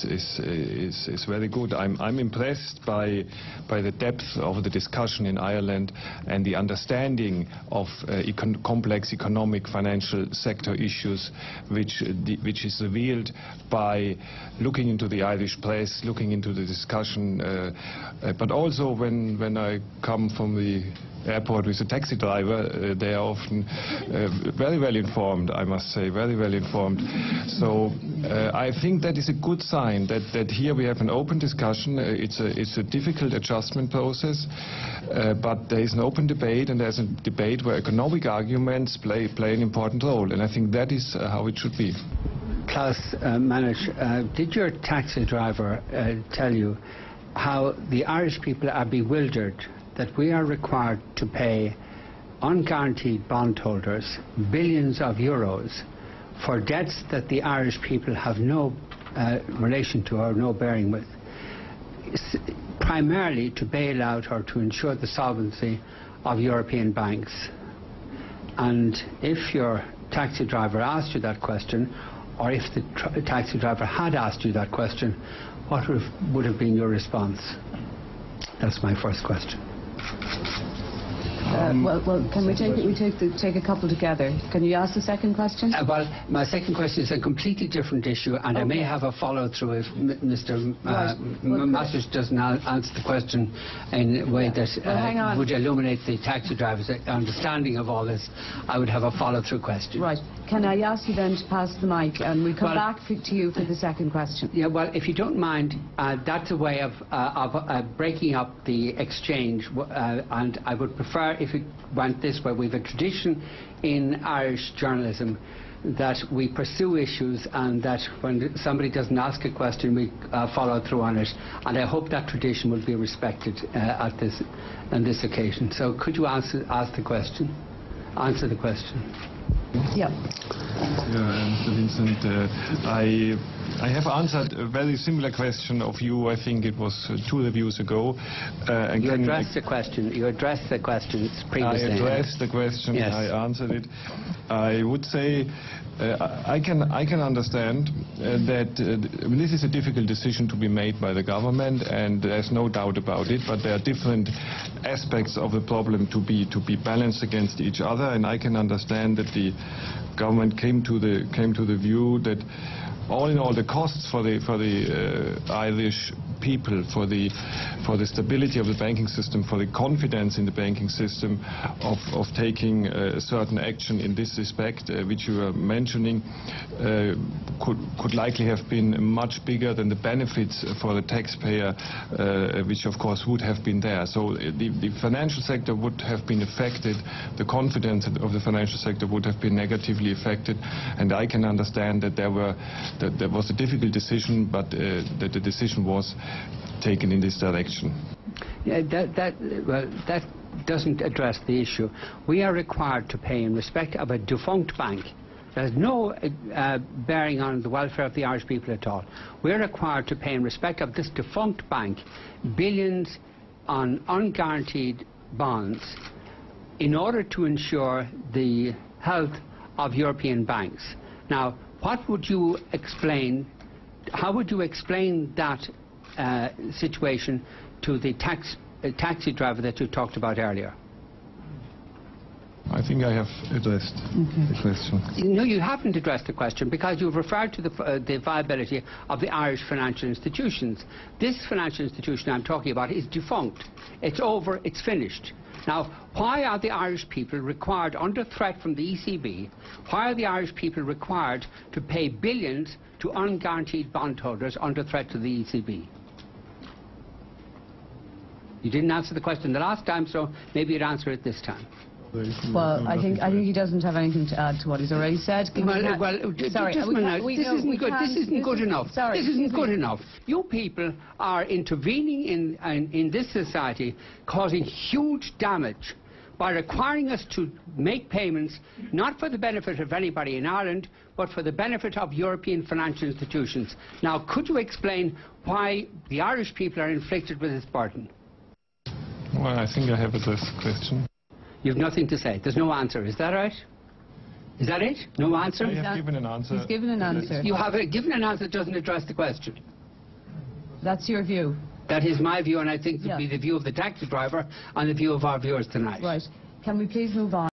is very good. I'm impressed by the depth of the discussion in Ireland and the understanding of complex economic financial sector issues, which is revealed by looking into the Irish press, looking into the discussion, but also when I come from the airport with a taxi driver, they are often very well informed, I must say, very well informed. So I think that is a good sign that here we have an open discussion. It's a difficult adjustment process, but there is an open debate, and there's a debate where economic arguments play an important role, and I think that is how it should be. Klaus Mannisch, did your taxi driver tell you how the Irish people are bewildered that we are required to pay unguaranteed bondholders billions of euros for debts that the Irish people have no relation to or no bearing with, primarily to bail out or to ensure the solvency of European banks? And if your taxi driver asked you that question, or if the taxi driver had asked you that question, what would have been your response? That's my first question. Well, can we take a couple together? Can you ask the second question? Well, my second question is a completely different issue, and okay. I may have a follow-through if Mr. Masters doesn't answer the question in a way that would illuminate the taxi driver's understanding of all this. I would have a follow-through question. Right. Can I ask you then to pass the mic, and we'll come back to you for the second question? Yeah, well, if you don't mind, that's a way of breaking up the exchange, and I would prefer if it went this way. We have a tradition in Irish journalism that we pursue issues, and that when somebody doesn't ask a question, we follow through on it, and I hope that tradition will be respected on this occasion. So could you answer the question? Yeah. Mr. Vincent, I have answered a very similar question of you. I think it was 2 reviews ago. You addressed the question. You addressed the question previously. I addressed the question. Yes. I answered it. I would say I can understand that this is a difficult decision to be made by the government, and there's no doubt about it. But there are different aspects of the problem to be balanced against each other, and I can understand that the government came to the view that all in all, the costs for the Irish people, for the stability of the banking system, for the confidence in the banking system of taking certain action in this respect, which you were mentioning, could likely have been much bigger than the benefits for the taxpayer, which of course would have been there. So the financial sector would have been affected, the confidence of the financial sector would have been negatively affected, and I can understand that there was a difficult decision, but that the decision was taken in this direction. Yeah, that doesn't address the issue. We are required to pay in respect of a defunct bank. There's no bearing on the welfare of the Irish people at all. We're required to pay in respect of this defunct bank billions on unguaranteed bonds in order to ensure the health of European banks. Now, what would you explain, how would you explain that situation to the taxi driver that you talked about earlier? I think I have addressed the question. No, you haven't addressed the question, because you've referred to the viability of the Irish financial institutions. This financial institution I'm talking about is defunct. It's over, it's finished. Now, why are the Irish people required, under threat from the ECB, why are the Irish people required to pay billions to unguaranteed bondholders under threat to the ECB? You didn't answer the question the last time, so maybe you'd answer it this time. Well, I think he doesn't have anything to add to what he's already said. Sorry, just a minute. This isn't good. This isn't good enough. Sorry, this isn't good enough. You people are intervening in this society, causing huge damage by requiring us to make payments not for the benefit of anybody in Ireland, but for the benefit of European financial institutions. Now, could you explain why the Irish people are inflicted with this burden? Well, I think I have addressed the question. You have nothing to say. There's no answer. Is that right? Is that it? No answer? I have given an answer. He's given an answer. You have given an answer that doesn't address the question. That's your view. That is my view, and I think it would be Yeah. the view of the taxi driver and the view of our viewers tonight. Right. Can we please move on?